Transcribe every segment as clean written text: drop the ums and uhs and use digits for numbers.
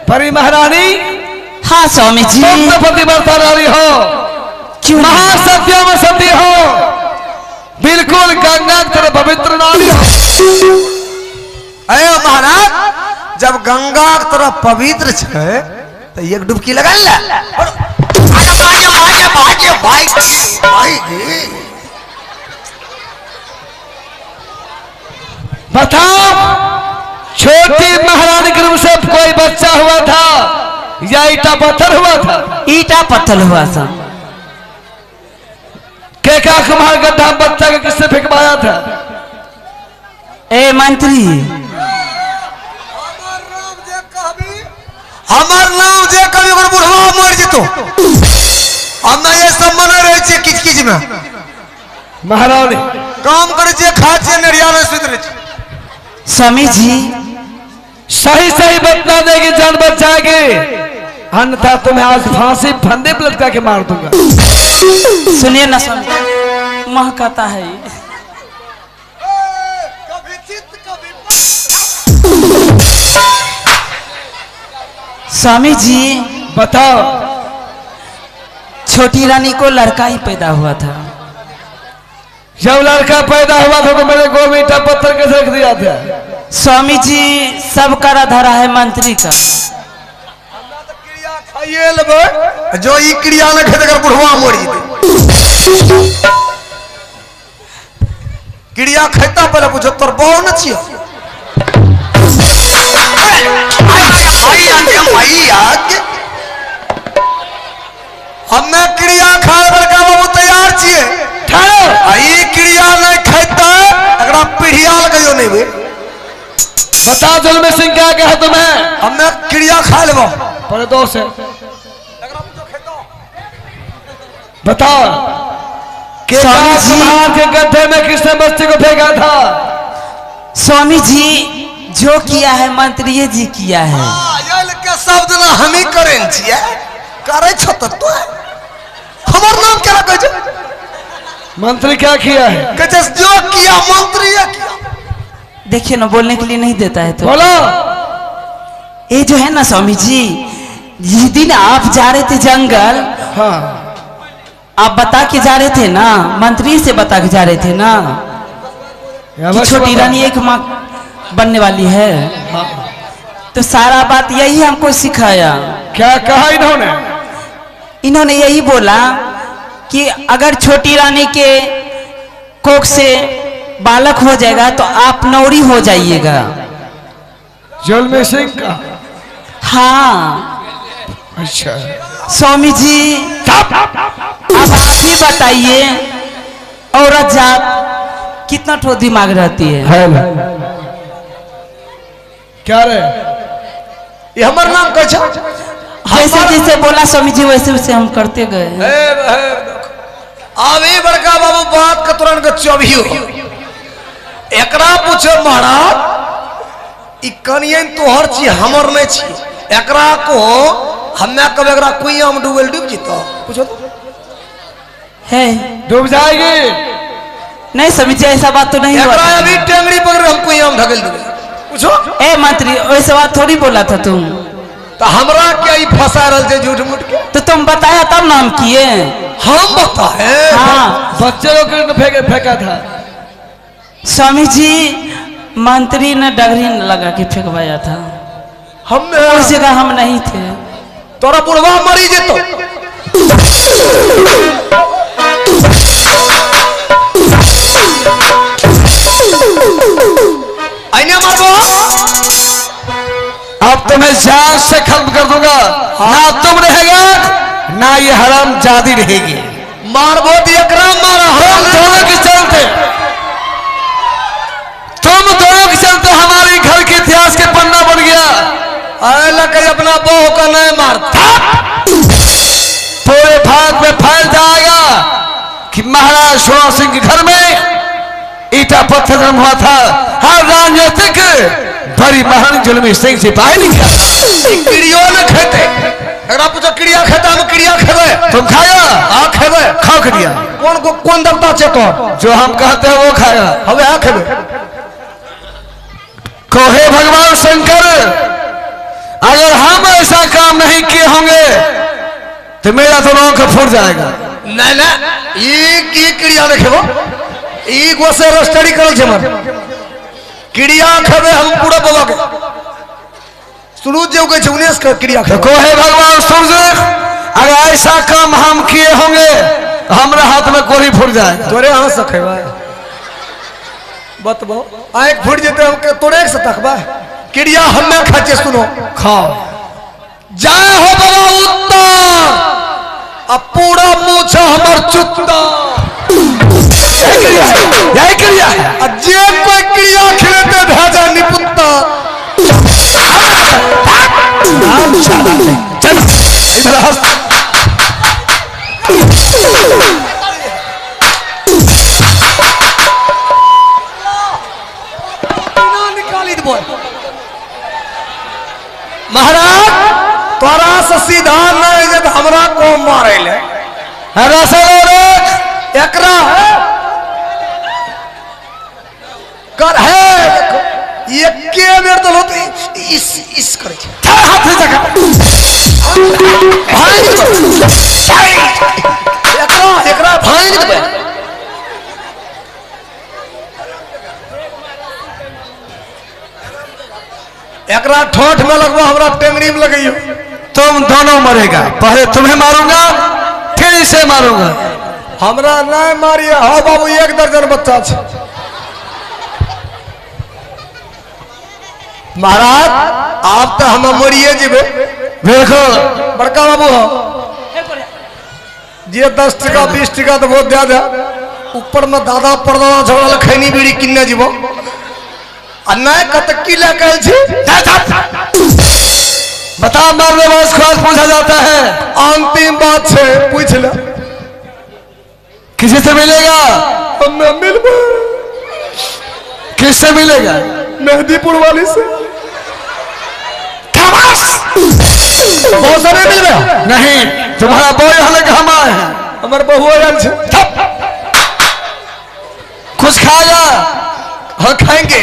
परी महारानी। हाँ स्वामी जी। तुम तो पतिव्रता नारी हो, क्यों महासत्य में सती हो, बिल्कुल गंगा की तरह पवित्र नारी हो। अरे महाराज, जब गंगा की तरह पवित्र है तो एक डुबकी लगा ले। बताओ, छोटी महारानी के रूप से कोई बच्चा हुआ था या ईटा पत्थर हुआ था? ईटा पत्थर हुआ था। क्या कुमार गड्ढा बच्चा को किसने फेंकवाया था? ए मंत्री, हमार नाम जे कभी बुढ़वा मर जेतो, हम ना ये सब मन रहे छे किच किच में। महारानी काम करे छे, खा छे, नरिया में सुत रहे छे। स्वामी जी सही सही बता देगी, जान बचाएगी, अन्यथा तुम्हें आज फांसी फंदे पर लटका के मार दूंगा। सुनिए ना स्वामी, माँ कहता है स्वामी जी। बताओ, छोटी रानी को लड़का ही पैदा हुआ था। जब लड़का पैदा हुआ था तो मेरे गो में ईटा पत्थर कैसे रख दिया था? स्वामी जी सब करा धरा है मंत्री का। जो ई क्रिया न खेत कर बुढ़वा मर जेते। क्रिया खैता पहले पूछो तोर बहु न छियो। हमें क्रिया खाए बड़का बाबू तैयार छिए। ई क्रिया नहीं खैता एकरा पीढ़ियाल गयो नहीं बे। बताओ जुल्म सिंह क्या कहा तुम्हें? हमें क्रिया खा लेबो पर दोष है। बताओ, कुम्हार के गड्ढे में किसने बस्ती को फेंका था? स्वामी जी जो किया है मंत्री जी किया है। के शब्द ना हम ही करें छिए, करे छ त तो हमर नाम क्या कहै छ? मंत्री क्या किया है? कहते जो किया मंत्री किया। देखिए ना, बोलने के लिए नहीं देता है तो बोलो। ये जो है ना स्वामी जी, जिस दिन आप जा रहे थे जंगल, हाँ, आप बता के जा रहे थे ना, मंत्री से बता के जा रहे थे ना कि छोटी रानी एक माँ बनने वाली है। तो सारा बात यही हमको सिखाया। क्या कहा इन्होंने? इन्होंने यही बोला कि अगर छोटी रानी के कोख से बालक हो जाएगा तो आप नौरी हो जाइएगा। जुल्म सिंह का? हाँ। अच्छा स्वामी जी अब आप ही बताइए, औरत जात कितना ठो दिमाग रहती है। क्या रे? ये हमर नाम कह छ? जैसे जैसे बोला स्वामी जी वैसे वैसे हम करते गए। अभी बड़का बाबू बात का तुरंत चौबियो एकरा पूछो महाराज, ई कनियन तोहर छी हमर नहीं छी। एकरा को हमें कब एकरा कुइया में डूबल डूब जीतो पूछो तो है डूब जाएगी। नहीं स्वामी जी ऐसा बात तो नहीं हुआ। एकरा अभी टेंगड़ी पकड़ हम कुइया में ढकेल देबे पूछो। ए मंत्री वैसे बात थोड़ी बोला था तुम तो हमरा क्या ई फंसा रहल छे झूठ मूठ के? तो तुम बताया तब नाम किए। हम बताए? हाँ बच्चे को फेंका था। स्वामी जी मंत्री ने डगरी लगा के फेंकवाया था। हम उस जगह हम नहीं थे। तोरा बुढ़वा मरी जेतो। आइने मारबो, अब तुम्हें जान से खत्म कर दूंगा। ना तुम रहेगा ना ये हराम जादी रहेगी। मारबो एकरा मारा। हम दोनों के चलते, तुम दोनों के चलते हमारे घर के इतिहास के पन्ना बन गया। लगे अपना बहू का नहीं मारता, पूरे भारत में फैल जाएगा कि महाराज सोना सिंह के घर में ईटा पत्थर जन्म हुआ था। हर राजनीतिक बड़ी महारानी जुल्मी सिंह सिपाही निकला। किड़ियों ने खेते एकरा पूछो किड़िया खेता हम किड़िया खेबे। तुम खाया? हां खेबे। खाओ किड़िया। कौन देवता छे तो जो हम कहते हैं वो खाएगा। हवे हां खेबे। कोहे भगवान शंकर अगर हम ऐसा काम नहीं किए होंगे तो मेरा तो नौक फूट जाएगा। नहीं ना ये किड़िया देखेबो ई गोसे स्टडी करल छे मर किड़िया खेबे हम पूरा बाबा के सुनु जे के छुनेस के किड़िया तो को है भगवान सूर्य अगर ऐसा काम हम किए होंगे हमारे हाथ में कोरी फूट जाएगा। तोरे हाथ से खेबा बतबो आंख फूट जेते हम के तोरे से तकबा किड़िया हमें खाचे सुनो खाओ जाए हो बड़ा उत्तर अब पूरा मूछ हमर चुत्ता यही क्रिया है। जे कोई क्रिया खेलते भेजा निपुत्ता चल इधर हंस निकाली दे बोल महाराज तोरा से सीधा नहीं जब हमरा को मारे ले एकरा कर है ये के बेर तो होते इस करे छे हाथ से जगह भाई एकरा भाई दे एकरा ठोठ में लगवा हमरा टेंगरी में लगइयो तुम दोनों मरेगा। पहले तुम्हें मारूंगा फिर इसे मारूंगा। हमरा नहीं मारिए। हाँ बाबू 1 दर्जन बच्चा छे महाराज आप तो हम मरिए जीवे देखो बड़का बाबू हो जे 10 टका 20 टका तो बहुत दे दे ऊपर में दादा परदादा झगड़ा खैनी बीड़ी किन्ने जीवो आ नहीं कतकी लेके छी बता मारने वास खास पूछा जाता है। अंतिम बात छे पूछ ले किसी से मिलेगा हमें मिलबे किससे मिलेगा मेहदीपुर वाली से बहुत सारे मिलबे नहीं तुम्हारा बोल हमें कहाँ आए हैं। हमारे बहू आयल छे कुछ खाया हाँ खाएंगे।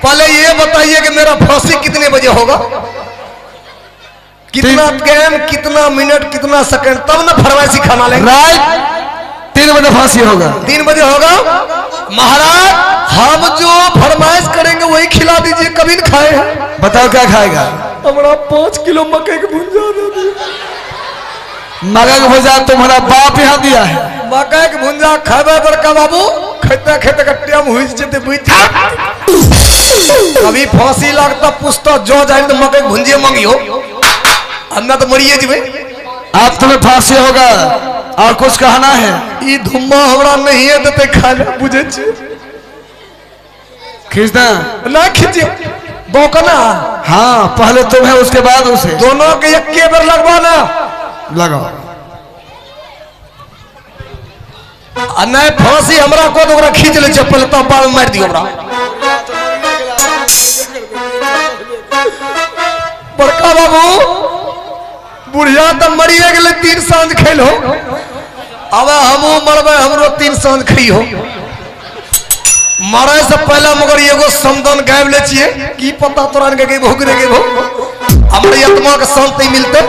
पहले ये बताइए कि मेरा फांसी कितने बजे होगा कितना टाइम कितना मिनट कितना सेकंड तब ना फरमाइशी खाना लेंगे। राइट 3 बजे फांसी होगा 3 बजे होगा महाराज हम जो फरमाइश करेंगे वही खिला दीजिए कभी न खाए हैं। बताओ क्या खाएगा। हमारा 5 किलो मकई की भुंजा दे दिए। मकई का भुजा तुम्हारा बाप यहाँ दिया है। मकई की भुंजा खाबे बड़का बाबू खेते खेते कट्टिया में हुई जेते बुझ कभी फांसी लगता पूछता जो जाए तो मकई की भुंजिया मांगियो अन्ना तो मरिए जीवे। आप तुम्हें फांसी होगा और कुछ कहना है। ई धुम्मा हमरा नहीं है देते खाने बुझे छी खींचना ना खींचे बौकना। हाँ पहले तुम्हें उसके बाद उसे दोनों के एक के बार लगवाना लगाओ। नहीं फांसी हमरा को तो ओकरा खींच ले चप्पल तब बाल मार दियो हमरा। बड़का बाबू बुढ़िया तो मरिए गेले 3 सांझ खेल हो अब हमू मरबे हमरो 3 सांझ खई हो। मरे से पहले मगर एगो समदन गायब ले छिए की पता तोरा के भोगरे के भो हमरे आत्मा के शांति मिलते।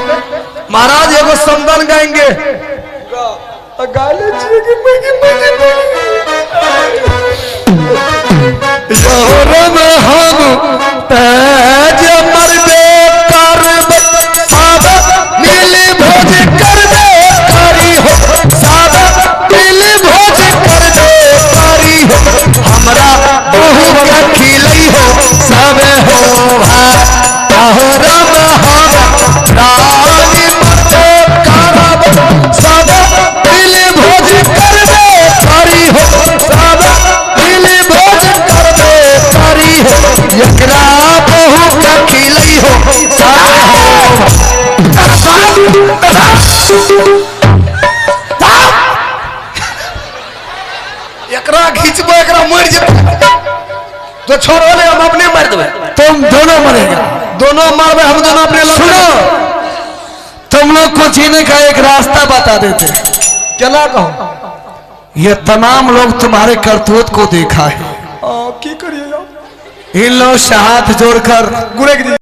महाराज एगो समदन गाएंगे गाले छिए कि जोर में हम तेज मरबे करबे सादा मिल भोज करबे कारी हो सादा मिल भोज करबे कारी हो हमरा बहू के खिलई हो सब हो तोहरा हम रानी मते करब सादा मिल भोज करबे कारी हो सादा मिल भोज करबे कारी हो एकरा बहू के खिलई हो सब हो एकरा खींचबो एकरा मर जेते तो छोड़ो ले हम अपने मार देबे। तुम दोनों मरेगा। दोनों मारबे हम दोनों अपने लड़। सुनो तुम लोग को जीने का एक रास्ता बता देते। क्या कहूं ये तमाम लोग तुम्हारे करतूत को देखा है। की करिए इन लोग से हाथ जोड़कर गुरेग